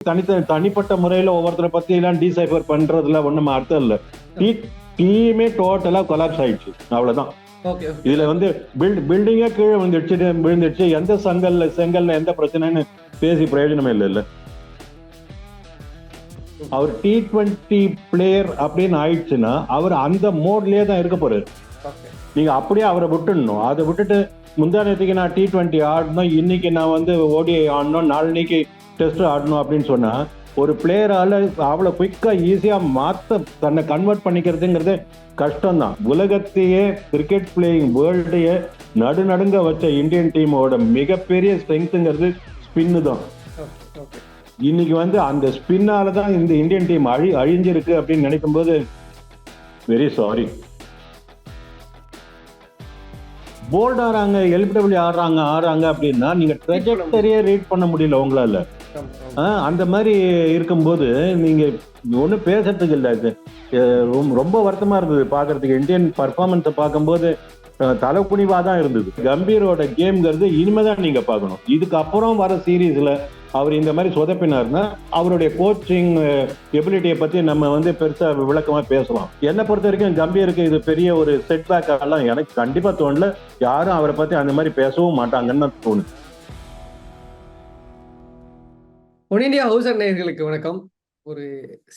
தனிப்பட்ட முறையில ஒவ்வொருத்தரை பத்தி எல்லாம் டீசைபர் பண்றதுல ஒண்ணும் அர்த்தம் இல்ல. டீமே டோட்டலா கொலாப்ஸ் ஆயிடுச்சு, அவ்வளவுதான். இதுல வந்து பில்டிங்கே கீழே விழுந்துடுச்சு. எந்த செங்கல்ல எந்த பிரச்சனைன்னு பேசி பிரயோஜனமே இல்ல. அவர் T20 பிளேயர் அப்படின்னு ஆயிடுச்சுன்னா அவர் அந்த மோட்லயே தான் இருக்க போறாரு. நீங்க அப்படியே அவரை விட்டுடணும். அதை விட்டுட்டு முந்தா நேரத்துக்கு நான் T20 ஆடணும், இன்னைக்கு நான் வந்து ODI ஆடணும், நாளைக்கு டெஸ்ட் ஆடணும் அப்படின்னு சொன்னா ஒரு பிளேயரால அவ்வளவு குயிக்கா ஈஸியா தன்னை கன்வெர்ட் பண்ணிக்கிறதுங்கிறது கஷ்டம்தான். உலகத்தையே கிரிக்கெட் பிளேயிங் வேர்ல்டையே நடுநடுங்க வச்ச இந்தியன் டீமோட மிகப்பெரிய ஸ்ட்ரென்த்ங்கிறது ஸ்பின்னு தான். இன்னைக்கு வந்து அந்த ஸ்பின்னால தான் இந்த இந்தியன் டீம் அழிஞ்சிருக்கு அப்படின்னு நினைக்கும் போது வெரி சாரி. போல்ட் ஆறாங்க, எல்பிடபிள்யூ ஆடுறாங்க அப்படின்னா நீங்க ட்ரெஜெக்டரியே ரீட் பண்ண முடியல உங்களால. அந்த மாதிரி இருக்கும்போது நீங்க ஒன்னும் பேசுறதுக்கு இல்ல. ரொம்ப வருத்தமா இருந்தது பாக்குறதுக்கு. இந்தியன் பர்ஃபார்மன்ஸை பார்க்கும்போது தலை குனிவா தான் இருந்தது. கம்பீரோட கேம்ங்கிறது இனிமேதான் நீங்க பார்க்கணும். இதுக்கப்புறம் வர சீரீஸ்ல அவர் இந்த மாதிரி சொதப்பினார்னா அவருடைய கோச்சிங் எபிலிட்டியை பத்தி நம்ம வந்து பெருசா விளக்கமா பேசலாம். என்னை பொறுத்த வரைக்கும் கம்பீருக்கு இது பெரிய ஒரு செட்பேக் எல்லாம் எனக்கு கண்டிப்பா தோணல. யாரும் அவரை பத்தி அந்த மாதிரி பேசவும் மாட்டாங்கன்னு தோணுது. ஒன் இண்டியா ஹவுஸ் நேயர்களுக்கு வணக்கம். ஒரு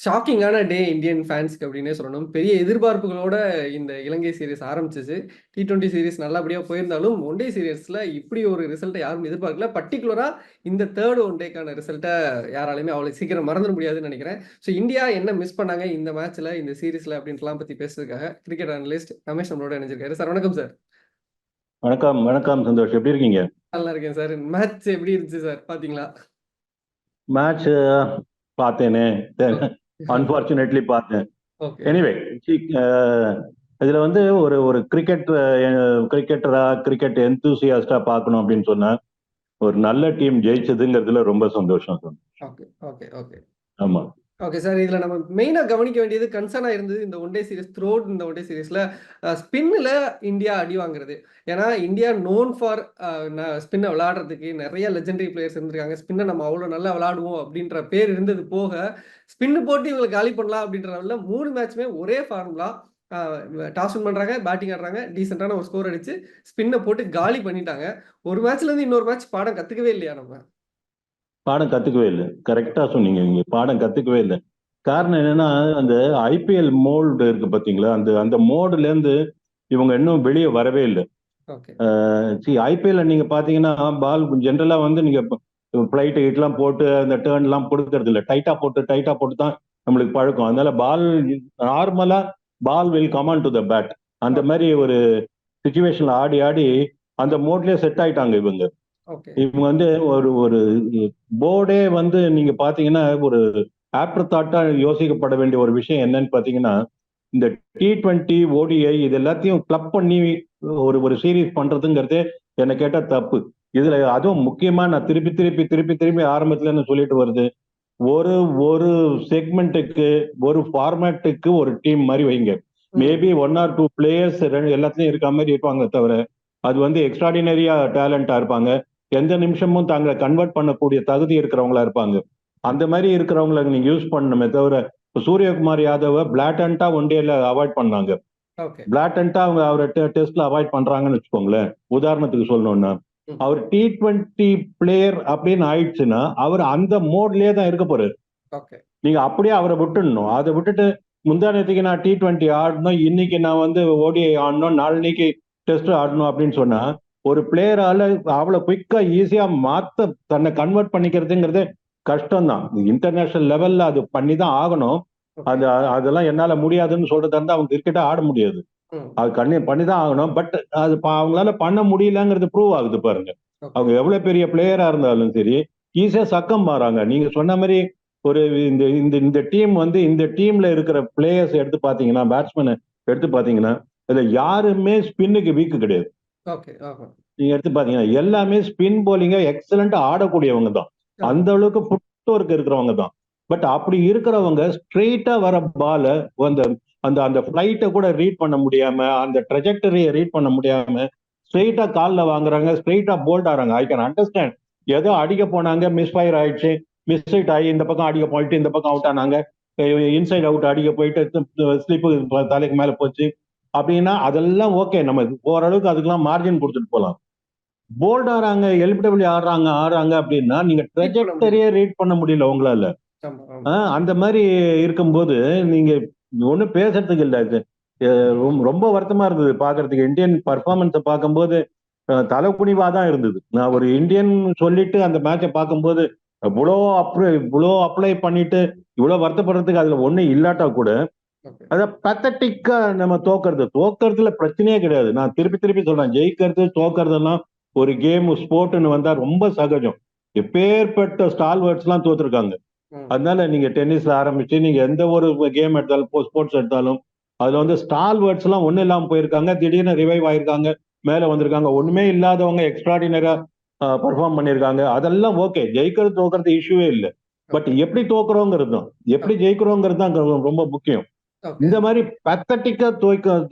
ஷாக்கிங்கான டே இந்தியன் ஃபேன்ஸ்க்கு அப்படின்னே சொல்லணும். பெரிய எதிர்பார்ப்புகளோட இந்த இலங்கை சீரீஸ் ஆரம்பிச்சிச்சு. T20 சீரீஸ் நல்லபடியாக போயிருந்தாலும் ஒன் டே சீரீஸில் இப்படி ஒரு ரிசல்ட்டை யாரும் எதிர்பார்க்கல. பர்டிகுலராக இந்த தேர்ட் ஒன் டேக்கான ரிசல்ட்டை யாராலையுமே அவ்வளோ சீக்கிரம் மறந்துட முடியாதுன்னு நினைக்கிறேன். ஸோ இந்தியா என்ன மிஸ் பண்ணாங்க இந்த மேட்ச்சில், இந்த சீரீஸில் அப்படின்ட்டுலாம் பற்றி பேசுறதுக்காக கிரிக்கெட் அனலிஸ்ட் ரமேஷ் நம்மளோட இணைஞ்சிருக்காரு. சார் வணக்கம் சார். வணக்கம். வணக்கம் சந்தோஷ், எப்படி இருக்கீங்க? நல்லா இருக்கேன் சார். மேட்ச் எப்படி இருந்துச்சு சார், பார்த்தீங்களா? மேட்ச் பார்த்தேனே, அன்பார்ச்சுனேட்லி பார்த்தேன். எனிவே, இதுல வந்து ஒரு கிரிக்கெட்டரா கிரிக்கெட் எந்தூசியாஸ்டா பார்க்கணும் அப்படின்னு சொன்னா ஒரு நல்ல டீம் ஜெயிச்சதுங்கிறதுல ரொம்ப சந்தோஷம். ஆமா. ஓகே சார், இதில் நம்ம மெயினாக கவனிக்க வேண்டியது கன்சர்னாக இருந்தது இந்த ஒன் டே சீரிஸ். த்ரோட் இந்த ஒன் டே சீரீஸில் ஸ்பின்னில் இந்தியா அடி வாங்குறது. ஏன்னா இந்தியா நோன் ஃபார் ஸ்பின்னை விளையாடுறதுக்கு நிறைய லெஜெண்டரி பிளேயர்ஸ் இருந்திருக்காங்க. ஸ்பின்னை நம்ம அவ்வளோ நல்லா விளையாடுவோம் அப்படின்ற பேர் இருந்தது போக ஸ்பின்னு போட்டு இவங்களை காலி பண்ணலாம் அப்படின்ற லெவலில் 3 மேட்சுமே ஒரே ஃபார்முலா. டாஸ் வின் பண்ணுறாங்க, பேட்டிங் ஆடுறாங்க, டீசெண்டான ஒரு ஸ்கோர் அடிச்சு ஸ்பின்னை போட்டு காலி பண்ணிட்டாங்க. ஒரு மேட்ச்லேருந்து இன்னொரு மேட்ச் பாடம் கற்றுக்கவே இல்லையா? நம்ம பாடம் கத்துக்கவே இல்லை. கரெக்டா சொன்னீங்க. நீங்க பாடம் கத்துக்கவே இல்லை. காரணம் என்னன்னா அந்த IPL மோல்டு இருக்கு பாத்தீங்களா, அந்த மோடுல இருந்து இவங்க இன்னும் வெளியே வரவே இல்லை. IPL நீங்க பாத்தீங்கன்னா பால் ஜென்ரலா வந்து நீங்க பிளைட் ஹிட்லாம் போட்டு அந்த டேர்ன் எல்லாம் கொடுக்கறது இல்லை. டைட்டா போட்டு தான் நம்மளுக்கு பழக்கம். அதனால பால் நார்மலா ball will come on to the bat. அந்த மாதிரி ஒரு சிச்சுவேஷன்ல ஆடி ஆடி அந்த மோட்லயே செட் ஆயிட்டாங்க இவங்க. இவங்க வந்து ஒரு போர்டே வந்து நீங்க பாத்தீங்கன்னா ஒரு ஆப்டர் தாட்டா யோசிக்கப்பட வேண்டிய ஒரு விஷயம் என்னன்னு பாத்தீங்கன்னா இந்த T20 ODI இது எல்லாத்தையும் கிளப் பண்ணி ஒரு சீரீஸ் பண்றதுங்கிறதே என்ன கேட்டா தப்பு. இதுல அதுவும் முக்கியமா நான் திருப்பி ஆரம்பத்துல இருந்து சொல்லிட்டு வருது, ஒரு செக்மெண்ட்டுக்கு ஒரு ஃபார்மேட்டுக்கு ஒரு டீம் மாதிரி வைங்க. மேபி 1 or 2 பிளேயர்ஸ் எல்லாத்துலயும் இருக்க மாதிரி இருப்பாங்க, தவிர அது வந்து எக்ஸ்ட்ராடினரியா டேலண்டா இருப்பாங்க. எந்த நிமிஷமும் தாங்களை கன்வெர்ட் பண்ணக்கூடிய தகுதி இருக்கிறவங்களா இருப்பாங்க. அந்த மாதிரி இருக்கிறவங்களை நீங்க யூஸ் பண்ணணுமே தவிர சூரியகுமார் யாதவ பிளாட்டன்டா ஒன் டேல அவாய்ட் பண்ணாங்க. பிளாட்டன்டா அவங்க அவரை டெஸ்ட்ல அவாய்ட் பண்றாங்கன்னு வச்சுக்கோங்களேன். உதாரணத்துக்கு சொல்லணும்னா அவர் T20 பிளேயர் அப்படின்னு ஆயிடுச்சுன்னா அவர் அந்த மோட்லயே தான் இருக்க போறாரு. நீங்க அப்படியே அவரை விட்டுடணும். அதை விட்டுட்டு முந்தா நேரத்துக்கு நான் T20 ஆடணும், இன்னைக்கு நான் வந்து ODI ஆடணும், நாளைக்கு டெஸ்ட் ஆடணும் அப்படின்னு சொன்னா ஒரு பிளேயரால அவ்வளவு குயிக்கா ஈஸியா தன்னை கன்வெர்ட் பண்ணிக்கிறதுங்கிறது கஷ்டம்தான். இன்டர்நேஷனல் லெவல்ல அது பண்ணிதான் ஆகணும். அதெல்லாம் என்னால முடியாதுன்னு சொல்றதா இருந்தா அவங்க கிரிக்கெட்டா ஆட முடியாது. அது பண்ணிதான் ஆகணும். பட் அது அவங்களால பண்ண முடியலங்கிறது ப்ரூவ் ஆகுது பாருங்க. அவங்க எவ்வளவு பெரிய பிளேயரா இருந்தாலும் சரி ஈஸியா சக்கம் மாறாங்க. நீங்க சொன்ன மாதிரி ஒரு இந்த டீம் வந்து இந்த டீம்ல இருக்கிற பிளேயர்ஸ் எடுத்து பாத்தீங்கன்னா, பேட்ஸ்மேன் எடுத்து பாத்தீங்கன்னா இதுல யாருமே ஸ்பின்னுக்கு வீக்கு கிடையாது. நீங்க எடுத்து பாத்தீங்கன்னா எல்லாமே ஸ்பின் போலிங்க எக்ஸலண்டா ஆடக்கூடியவங்க தான். அந்த அளவுக்கு ஃபுட் ஒர்க் இருக்கிறவங்க தான். பட் அப்படி இருக்கிறவங்க ஸ்ட்ரெயிட்டா வர பால அந்த பிளைட்டை கூட ரீட் பண்ண முடியாம, அந்த ட்ரெஜெக்டரியை ரீட் பண்ண முடியாம ஸ்ட்ரெயிட்டா காலில் வாங்குறாங்க, ஸ்ட்ரெயிட்டா போல்ட் ஆறாங்க. I can understand. ஏதோ அடிக்க போனாங்க, மிஸ் ஃபயர் ஆயிடுச்சு, மிஸ் ஹிட் ஆகி இந்த பக்கம் அடிக்க போயிட்டு இந்த பக்கம் அவுட் ஆனாங்க, இன்சைட் அவுட் அடிக்க போயிட்டு ஸ்லிப்பு தலைக்கு மேல போச்சு அப்படின்னா அதெல்லாம் ஓகே, நம்ம ஓரளவுக்கு அதுக்கெல்லாம் மார்ஜின் கொடுத்துட்டு போகலாம். போல்ட் ஆறாங்க, எல்பிடபிள்யூ ஆடுறாங்க அப்படின்னா நீங்க Beat பண்ண முடியல. ட்ரெஜெக்டரியே ரீட் பண்ண முடியல உங்களால. ஆமா, ஆமா. அந்த மாதிரி இருக்கும்போது நீங்க ஒண்ணும் பேசுறதுக்கு இல்ல. இது ரொம்ப வருத்தமா இருந்தது பாக்குறதுக்கு. இந்தியன் பர்ஃபார்மன்ஸை பார்க்கும்போது தலைக்குனிவா தான் இருந்தது. நான் ஒரு இந்தியன் சொல்லிட்டு அந்த மேட்சை பார்க்கும்போது இவ்வளோ அப்ளை பண்ணிட்டு இவ்வளவு வருத்தப்படுறதுக்கு அதுல ஒண்ணும் இல்லாட்டா கூட Okay. அத பத்தட்டிக்கா நம்ம தோக்கறதுல பிரச்சனையே கிடையாது. நான் திருப்பி திருப்பி சொல்றேன், ஜெயிக்கிறது தோக்கறதெல்லாம் ஒரு கேம் ஸ்போர்ட்னு வந்தா ரொம்ப சகஜம். எப்பேற்பட்ட ஸ்டால்வர்ட்ஸ் எல்லாம் தோத்துருக்காங்க. ம். அதனால நீங்க டென்னிஸ்ல ஆரம்பிச்சு நீங்க எந்த ஒரு கேம் எடுத்தாலும் ஸ்போர்ட்ஸ் எடுத்தாலும் அதுல வந்து ஸ்டால்வர்ட்ஸ் எல்லாம் ஒண்ணு இல்லாம போயிருக்காங்க, திடீர்னு ரிவைவ் ஆயிருக்காங்க, மேல வந்திருக்காங்க. ஒண்ணுமே இல்லாதவங்க எக்ஸ்ட்ராடினரா பர்ஃபார்ம் பண்ணிருக்காங்க. அதெல்லாம் ஓகே, ஜெயிக்கிறது தோக்கறது இஷ்யூவே இல்லை. பட் எப்படி தோக்குறோங்கிறது தான், எப்படி ஜெயிக்கிறோங்கிறது தான் ரொம்ப முக்கியம். Okay. இந்த மாதிரி பத்தட்டிக்கா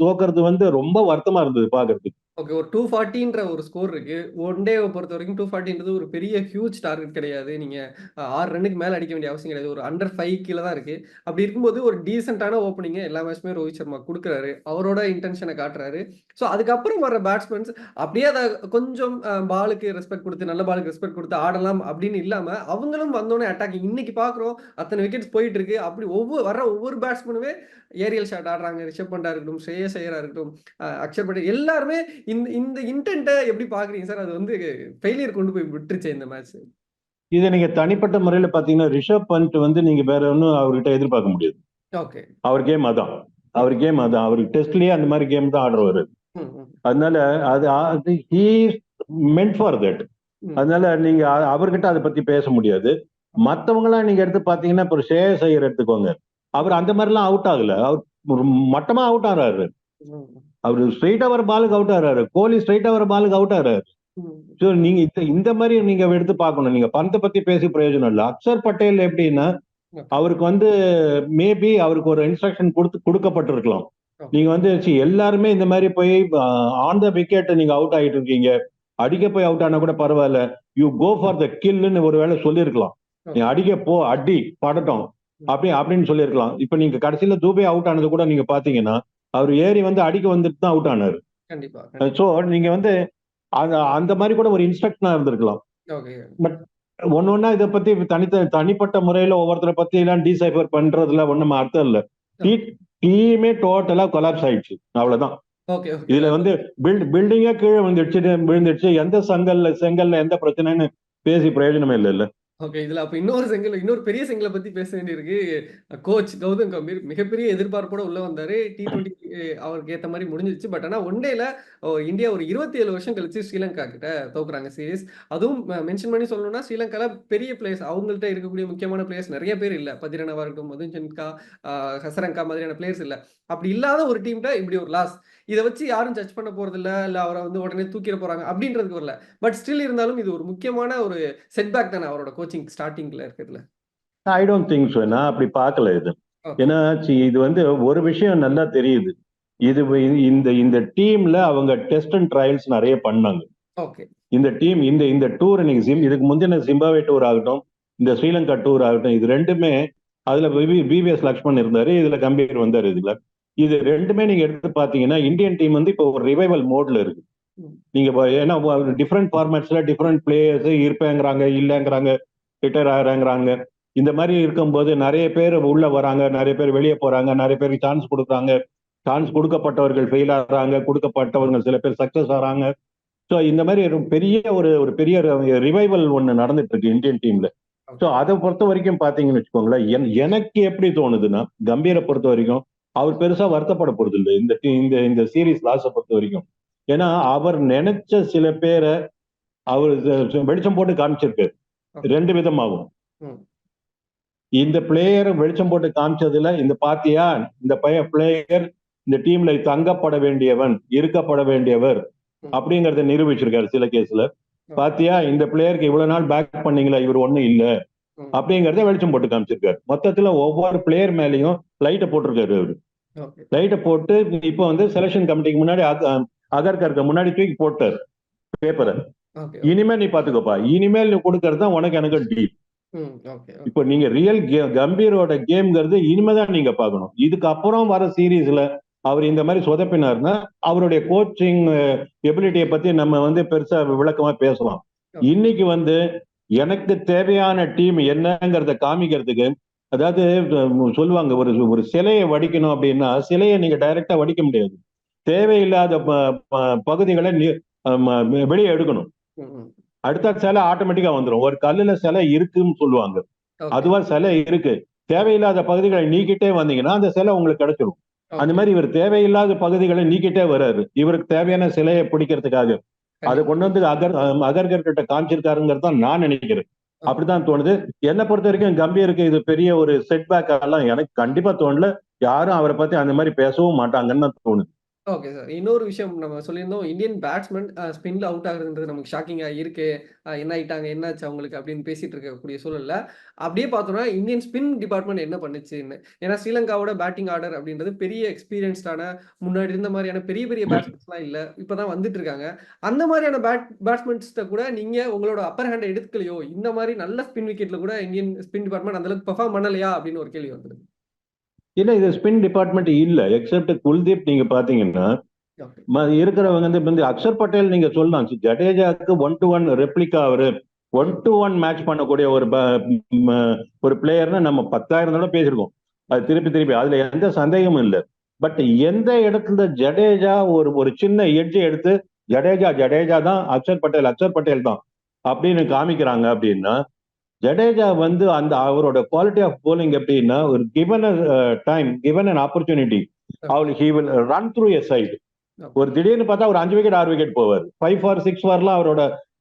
தோக்கறது வந்து ரொம்ப வருத்தமா இருந்தது பாக்குறதுக்கு. ஓகே. ஒரு 240ன்ற ஒரு ஸ்கோர் இருக்கு. ஒன் டேவ பொறுத்தவரைக்கும் 240ன்றது ஒரு பெரிய ஹியூஜ் டார்கெட் கிடையாது. நீங்க 6 ரன்னுக்கு மேல அடிக்க வேண்டிய அவசியம் கிடையாது. ஒரு அண்டர் 5 கீழ தான் இருக்கு. அப்படி இருக்கும்போது ஒரு டீசென்ட்டான ஓப்பனிங்க எல்லா மேட்ச்சுமே ரோஹித் சர்மா குடுக்குறாரு. அவரோட இன்டென்ஷன காட்டுறாரு. ஸோ அதுக்கப்புறம் வர பேட்ஸ்மேன்ஸ் அப்படியே அத கொஞ்சம் பாலுக்கு ரெஸ்பெக்ட் குடுத்து, நல்ல பாலுக்கு ரெஸ்பெக்ட் குடுத்து ஆடலாம் அப்படின்னு இல்லாம, அவங்களும் வந்தோனே அட்டாக்கிங். இன்னைக்கு பார்க்குறோம் அத்தனை விக்கெட்ஸ் போயிட்டு இருக்கு. அப்படி ஒவ்வொரு பேட்ஸ்மேனுமே ஏரியல் ஷாட் ஆடுறாங்க. ரிஷப் பண்டா இருக்கட்டும், ஸ்ரேயஸ் ஐயரா இருக்கட்டும், அக்ஷர் பட்டேல் எல்லாருமே இந்த இந்த இன்டென்ட்ட எப்படி பார்க்குறீங்க சார்? அது வந்து ஃபெயிலியர் கொண்டு போய் விட்டுருச்சே இந்த மேட்ச். இதை நீங்க தனிப்பட்ட முறையில பாத்தீங்கன்னா ரிஷப் பண்ட் வந்து நீங்க வேற ஒன்றும் அவர்கிட்ட எதிர்பார்க்க முடியாது. ஓகே. அவர் கேம் அதான், அவருக்கு டெஸ்ட்லயே அந்த மாதிரி கேம் தான் ஆடுறவர். அதனால அது ஹீ மென்ட் ஃபார் தட். அதனால நீங்க அவர்கிட்ட அதை பத்தி பேச முடியாது. மத்தவங்க எல்லாம் நீங்க எடுத்து பாத்தீங்கன்னா இப்போ ஸ்ரேயஸ் ஐயர் எடுத்துக்கோங்க, அவர் அந்த மாதிரி எல்லாம் அவுட் ஆகல. அவர் மட்டமா அவுட் ஆறாரு. அவரு ஸ்ட்ரெயிட்டா வர பாலுக்கு அவுட் ஆறாரு. கோலி ஸ்ட்ரெயிட்டா வர பாலுக்கு அவுட் ஆறாரு. நீங்க இந்த மாதிரி நீங்க எடுத்து பார்க்கணும். நீங்க பந்தை பத்தி பேசி பிரயோஜனம் இல்லை. அக்ஷர் பட்டேல் எப்படின்னா அவருக்கு வந்து மேபி அவருக்கு ஒரு இன்ஸ்ட்ரக்ஷன் கொடுக்கப்பட்டிருக்கலாம். நீங்க வந்து எல்லாருமே இந்த மாதிரி போய் ஆன் த விக்கெட் நீங்க அவுட் ஆகிட்டு இருக்கீங்க, அடிக்க போய் அவுட் ஆனா கூட பரவாயில்ல, யூ கோ ஃபார் த கில்னு ஒரு வேளை சொல்லியிருக்கலாம். நீ அடிக்க போ, அடி படட்டும் அப்படின்னு சொல்லியிருக்கலாம். இப்ப நீங்க கடைசியில தூபே அவுட் ஆனது கூட நீங்க பாத்தீங்கன்னா அவர் ஏறி வந்து அடிக்க வந்துட்டு தான் அவுட் ஆனாரு. சோ நீங்க வந்து அந்த மாதிரி கூட ஒரு இன்ஸ்ட்ரக்ஷனா இருந்திருக்கலாம். பட் ஒன்னொன்னா இதை பத்தி தனிப்பட்ட முறையில ஒவ்வொருத்தரை பத்தி எல்லாம் டீசைபர் பண்றதுல ஒண்ணும் அர்த்தம் இல்ல. டீமே டோட்டலா கொலாப்ஸ் ஆயிடுச்சு, அவ்வளவுதான். இதுல வந்து பில்டிங்கே கீழே விழுந்துடுச்சு. எந்த செங்கல்ல எந்த பிரச்சனைன்னு பேசி பிரயோஜனமே இல்ல. ஓகே. இதுல அப்ப இன்னொரு பெரிய செங்கலை பத்தி பேச வேண்டியிருக்கு. கோச் கௌதம் கம்பீர் மிகப்பெரிய எதிர்பார்ப்போட உள்ள வந்தாரு. T20 அவருக்கு ஏத்த மாதிரி முடிஞ்சிருச்சு. பட் ஆனா ஒன் டேல இந்தியா ஒரு 27 வருஷம் கழிச்சு ஸ்ரீலங்கா கிட்ட தோக்குறாங்க சீரிஸ். அதுவும் மென்ஷன் பண்ணி சொல்லணும்னா ஸ்ரீலங்கால பெரிய பிளேயர்ஸ் அவங்கள்ட்ட இருக்கக்கூடிய முக்கியமான பிளேயர்ஸ் நிறைய பேர் இல்ல. பதிரணவா இருக்கட்டும், மதுசன்கா, ஹசரங்கா மாதிரியான பிளேயர்ஸ் இல்ல. அப்படி இல்லாத ஒரு டீம்ட்ட இப்படி ஒரு லாஸ். இதை வச்சு யாரும் ஜட்ஜ் பண்ண போறது இல்ல அவரை வந்து உடனே தூக்கிட போறாங்க அப்படின்றதுக்கு வரல. பட் ஸ்டில் இருந்தாலும் இது ஒரு முக்கியமான ஒரு செட்பேக் தானே அவரோட கோச்சிங் ஸ்டார்டிங்ல இருக்கிறதுல. I don't think so. நான் அப்படி பார்க்கல இது. ஏன்னா இது வந்து ஒரு விஷயம் நல்லா தெரியுது. இது இந்த டீம்ல அவங்க டெஸ்ட் அண்ட் ட்ரையல்ஸ் நிறைய பண்ணாங்க. இந்த டீம் இந்த டூர் இன்னைக்கு இதுக்கு முந்தின ஜிம்பாப்வே டூர் ஆகட்டும், இந்த ஸ்ரீலங்கா டூர் ஆகட்டும், இது ரெண்டுமே அதுல விவிஎஸ் லக்ஷ்மன் இருந்தாரு, இதுல கம்பீர் வந்தாரு. இது ரெண்டுமே நீங்க எடுத்து பாத்தீங்கன்னா இந்தியன் டீம் வந்து இப்போ ஒரு ரிவைவல் மோட்ல இருக்கு. நீங்க ஏன்னா டிஃப்ரெண்ட் ஃபார்மேட்ஸ்ல டிஃப்ரெண்ட் பிளேயர்ஸ் இருப்பேங்கிறாங்க, இல்லைங்கிறாங்க, ரிட்டையர் ஆகிறாங்கிறாங்க. இந்த மாதிரி இருக்கும்போது நிறைய பேர் உள்ள வராங்க, நிறைய பேர் வெளியே போறாங்க, நிறைய பேருக்கு சான்ஸ் கொடுக்குறாங்க. சான்ஸ் கொடுக்கப்பட்டவர்கள் ஃபெயில் ஆகிறாங்க, கொடுக்கப்பட்டவர்கள் சில பேர் சக்சஸ் ஆகிறாங்க. ஸோ இந்த மாதிரி ஒரு பெரிய ரிவைவல் ஒன்று நடந்துட்டு இருக்கு இந்தியன் டீம்ல. ஸோ அதை பொறுத்த வரைக்கும் பாத்தீங்கன்னு வச்சுக்கோங்களேன், எனக்கு எப்படி தோணுதுன்னா கம்பீரை பொறுத்த வரைக்கும் அவர் பெருசா வருத்தப்பட போறது இல்லை இந்த சீரீஸ் லாஸை பொறுத்த வரைக்கும். ஏன்னா அவர் நினைச்ச சில பேரை அவர் வெளிச்சம் போட்டு காமிச்சிருக்காரு ரெண்டு விதமாகும். இந்த பிளேயர் வெளிச்சம் போட்டு காமிச்சதுல இந்த பாத்தியா, இந்த பிளேயர் இந்த டீம்ல தங்கப்பட வேண்டியவன், இருக்கப்பட வேண்டியவர் அப்படிங்கறத நிரூபிச்சிருக்காரு. சில கேஸ்ல பாத்தியா, இந்த பிளேயருக்கு இவ்வளவு நாள் பேக் பண்ணீங்களா, இவர் ஒண்ணும் இல்ல அப்படிங்கறத வெளிச்சம் போட்டு காமிச்சிருக்காரு. மொத்தத்துல ஒவ்வொரு பிளேயர் மேலேயும் லைட்டை போட்டிருக்காரு அவரு. லைட்டை போட்டு இப்ப வந்து செலக்ஷன் கமிட்டிக்கு முன்னாடி அகர்கருக்கு முன்னாடி தூக்கி போட்டார் பேப்பரை. இனிமேல் நீ பாத்துக்கோப்பா, இனிமேல் நீ கொடுக்கறது தான் உனக்கு எனக்கு டீல். ஓகே. இப்போ நீங்க ரியல் கம்பீரோட கேம்ங்கிறது இனிமேதான் நீங்க பார்க்கணும். இதுக்கு அப்புறம் வர சீரீஸ்ல அவர் இந்த மாதிரி சொதப்பினார்னா அவருடைய கோச்சிங் எபிலிட்டியை பத்தி நம்ம வந்து பெருசா விளக்கமா பேசலாம். இன்னைக்கு வந்து எனக்கு தேவையான டீம் என்னங்கிறத காமிக்கிறதுக்கு, அதாவது சொல்லுவாங்க, ஒரு ஒரு சிலையை வடிக்கணும் அப்படின்னா சிலையை நீங்க டைரக்டா வடிக்க முடியாது. தேவையில்லாத பகுதிகளை வெளியே எடுக்கணும். அடுத்த சிலை ஆட்டோமேட்டிக்கா வந்துடும். ஒரு கல்லுல சிலை இருக்குன்னு சொல்லுவாங்க, அதுவா சிலை இருக்கு. தேவையில்லாத பகுதிகளை நீக்கிட்டே வந்தீங்கன்னா அந்த சிலை உங்களுக்கு கிடைச்சிடும். அந்த மாதிரி இவர் தேவையில்லாத பகுதிகளை நீக்கிட்டே வர்றாரு இவருக்கு தேவையான சிலையை பிடிக்கிறதுக்காக. அதை கொண்டு வந்து அகர்கர் கிட்ட காமிச்சிருக்காருங்கிறது தான் நான் நினைக்கிறேன். அப்படித்தான் தோணுது. என்னை பொறுத்த வரைக்கும் கம்பீருக்கு இது பெரிய ஒரு செட்பேக் எல்லாம் எனக்கு கண்டிப்பா தோணல. யாரும் அவரை பத்தி அந்த மாதிரி பேசவும் மாட்டாங்கன்னு தான் தோணுது. Okay sir. இன்னொரு விஷயம் நம்ம சொல்லியிருந்தோம். இந்தியன் பேட்ஸ்மேன் ஸ்பின்ல அவுட் ஆகுறதுன்றது நமக்கு ஷாக்கிங்கா இருக்கு. என்ன ஆயிட்டாங்க? என்னாச்சு அவங்களுக்கு? அப்படின்னு பேசிட்டு இருக்கக்கூடிய சூழல்ல, அப்படியே பார்த்தோம்னா இந்தியன் ஸ்பின் டிபார்ட்மெண்ட் என்ன பண்ணுச்சுன்னு. ஏன்னா ஸ்ரீலங்காவோட பேட்டிங் ஆர்டர் அப்படின்றது பெரிய எக்ஸ்பீரியன்ஸ்டான, முன்னாடி இருந்த மாதிரியான பெரிய பெரிய பேட்ஸ்மேன்ஸ்லாம் இல்ல. இப்பதான் வந்துட்டு இருக்காங்க. அந்த மாதிரியான பேட்ஸ்மேன்ஸ்ட்ட கூட நீங்க உங்களோட அப்பர் ஹேண்ட எடுக்கலையோ? இந்த மாதிரி நல்ல ஸ்பின் விக்கெட்ல கூட இந்தியன் ஸ்பின் டிபார்ட்மெண்ட் அந்த அளவுக்கு பெர்ஃபார்ம் பண்ணலையா? அப்படின்னு ஒரு கேள்வி வந்துருது. இல்ல, இது ஸ்பின் டிபார்ட்மெண்ட் இல்ல. எக்ஸப்ட் குல்தீப் நீங்க பாத்தீங்கன்னா இருக்கிறவங்க வந்து அக்ஷர் பட்டேல் நீங்க சொல்லலாம். ஜடேஜாவுக்கு 1-to-1 ரெப்ளிகா அவரு 1-to-1 மேட்ச் பண்ணக்கூடிய ஒரு பிளேயர்னு நம்ம 10,000 தடவை பேசியிருக்கோம். அது திருப்பி அதுல எந்த சந்தேகமும் இல்லை. பட் எந்த இடத்துல ஜடேஜா ஒரு சின்ன எட்ஜை எடுத்து ஜடேஜா தான், அக்ஷர் பட்டேல் தான் அப்படின்னு காமிக்கிறாங்க அப்படின்னா, ஜடேஜா வந்து அந்த அவரோட குவாலிட்டி ஆஃப் போலிங் எப்படின்னா, ஒரு given time, given an opportunity, he will run through a side. ஒரு திடீர்னு பார்த்தா ஒரு 5 விக்கெட் 6 விக்கெட் போவார். 5 for 6 ஃபார்லாம்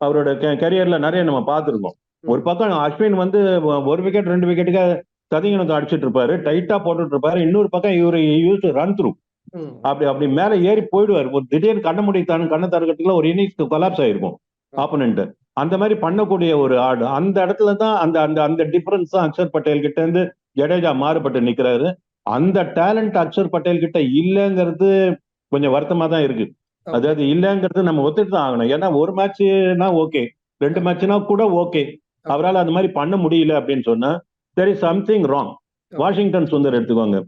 அவரோட கரியர்ல நிறைய நம்ம பார்த்துருக்கோம். ஒரு பக்கம் அஸ்வின் வந்து 1 விக்கெட் 2 விக்கெட்டுக்கு சதிங்கனத்தை அடிச்சிட்டு இருப்பாரு, டைட்டா போட்டுட்டு இருப்பாரு. இன்னொரு பக்கம் இவர் யூஸ் ரன் த்ரூ, அப்படி மேல ஏறி போயிடுவார். ஒரு திடீர்னு கண்ணை தரக்கட்டுல ஒரு இன்னிங்ஸ் கொலாப்ஸ் ஆயிருக்கும் ஆப்போனன்ட். அந்த மாதிரி பண்ணக்கூடிய ஒரு ஆடு. அந்த இடத்துல தான் அந்த டிஃபரன்ஸ் தான் அக்ஷர் பட்டேல் கிட்ட இருந்து ஜடேஜா மாறுபட்டு நிக்கிறாரு. அந்த டேலண்ட் அக்ஷர் பட்டேல் கிட்ட இல்லைங்கிறது கொஞ்சம் வருத்தமா தான் இருக்கு. அதாவது இல்லைங்கிறது நம்ம ஒத்துட்டு தான் ஆகணும். ஏன்னா ஒரு மேட்ச்னா ஓகே, 2 மேட்ச்னா கூட ஓகே, அவரால் அந்த மாதிரி பண்ண முடியல அப்படின்னு சொன்னா there is something wrong. Washington Sundar எடுத்துக்கோங்க,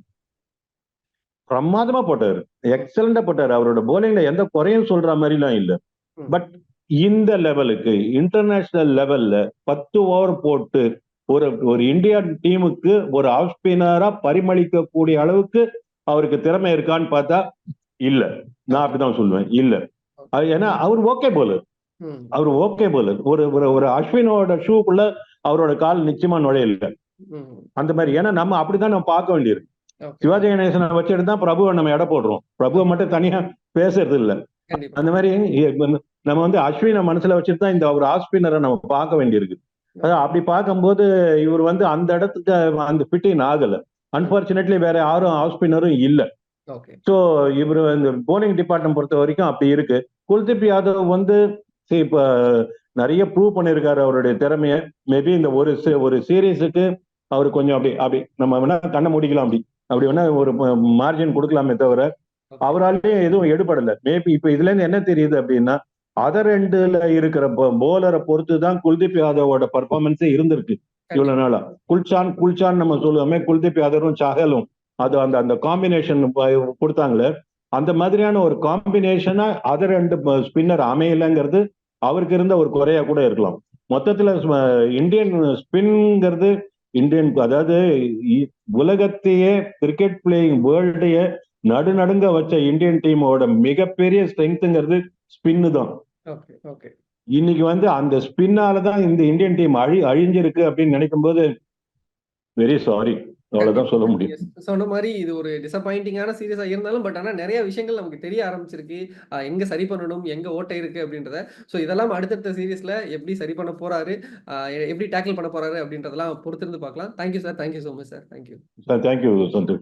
பிரமாதமா போட்டாரு, எக்ஸலண்டா போட்டாரு. அவரோட போலிங்ல எந்த குறையும் சொல்ற மாதிரிலாம் இல்லை. பட் இந்த லெவலுக்கு இன்டர்நேஷனல் லெவல்ல 10 ஓவர் போட்டு ஒரு இந்தியன் டீமுக்கு ஒரு ஆஃப் ஸ்பின்னரா பரிமளிக்கக்கூடிய அளவுக்கு அவருக்கு திறமை இருக்கான்னு பார்த்தா இல்ல. நான் அப்படிதான் சொல்லுவேன், இல்ல. ஏன்னா அவர் ஓகே போலர், ஒரு அஸ்வினோட ஷூக்குள்ள அவரோட கால் நிச்சயமா நுழையல அந்த மாதிரி. ஏன்னா நம்ம அப்படிதான் நம்ம பார்க்க வேண்டியிருக்கு. சிவாஜி கணேசனை வச்சுட்டு தான் பிரபுவை நம்ம எடை போடுறோம். பிரபுவை மட்டும் தனியா பேசுறது இல்ல. அந்த மாதிரி நம்ம வந்து அஸ்வினை மனசுல வச்சுட்டு தான் இந்த ஒரு ஆஃப் ஸ்பின்னரை நம்ம பார்க்க வேண்டியிருக்கு. அப்படி பார்க்கும்போது இவர் வந்து அந்த இடத்துக்கு அந்த ஃபிட்டிங் ஆகல. அன்பார்ச்சுனேட்லி வேற யாரும் ஆஃப் ஸ்பின்னரும் இல்லை. சோ இவர் இந்த போலிங் டிபார்ட்மெண்ட் பொறுத்த வரைக்கும் அப்படி இருக்கு. குல்தீப் யாதவ் வந்து இப்ப நிறைய ப்ரூவ் பண்ணிருக்காரு அவருடைய திறமைய. மேபி இந்த ஒரு சீரீஸுக்கு அவரு கொஞ்சம் அப்படி நம்ம வேணா கண்ணை முடிக்கலாம், அப்படி வேணா ஒரு மார்ஜின் கொடுக்கலாமே தவிர அவராலே எதுவும் எடுபடல. மேபி இப்ப இதுல இருந்து என்ன தெரியுது அப்படின்னா, அதர் எண்டுல இருக்கிற போலரை பொறுத்து தான் குல்தீப் யாதவோட பர்ஃபார்மன்ஸே இருந்திருக்கு இவ்வளவு நாளா. குல்சான் நம்ம சொல்லுவோமே, குல்தீப் யாதவும் சாகலும் அது அந்த காம்பினேஷன் கொடுத்தாங்களே, அந்த மாதிரியான ஒரு காம்பினேஷனா அதர் ரெண்டு ஸ்பின்னர் அமையலைங்கிறது அவருக்கு இருந்த ஒரு குறையா கூட இருக்கலாம். மொத்தத்துல இந்தியன் ஸ்பின்ங்கிறது அதாவது உலகத்தையே கிரிக்கெட் பிளேயிங் வேர்ல்டையே நடுநடுங்க வச்ச இந்தியன் டீமோட மிகப்பெரிய ஸ்ட்ரென்த்ங்கிறது ஸ்பின்னு தான். இன்னைக்கு வந்து அந்த ஸ்பின்னாலதான் இந்த இந்தியன் டீம் அழிஞ்சிருக்கு அப்படின்னு நினைக்கும் போது வெரி சாரி, அவ்வளவுதான் சொல்ல முடியும். சொன்ன மாதிரி இது ஒரு டிசப்பாயிண்டிங்கான சீரியஸா இருந்தாலும், பட் ஆனா நிறைய விஷயங்கள் நமக்கு தெரிய ஆரம்பிச்சிருக்கு. எங்க சரி பண்ணணும், எங்க ஓட்டை இருக்கு அப்படின்றத. ஸோ இதெல்லாம் அடுத்தடுத்த சீரியஸ்ல எப்படி சரி பண்ண போறாரு, எப்படி டேக்கிள் பண்ண போறாரு அப்படின்றதெல்லாம் பொறுத்திருந்து பார்க்கலாம். Thank you sir, thank you so much sir. Thank you. Thank you Santhosh.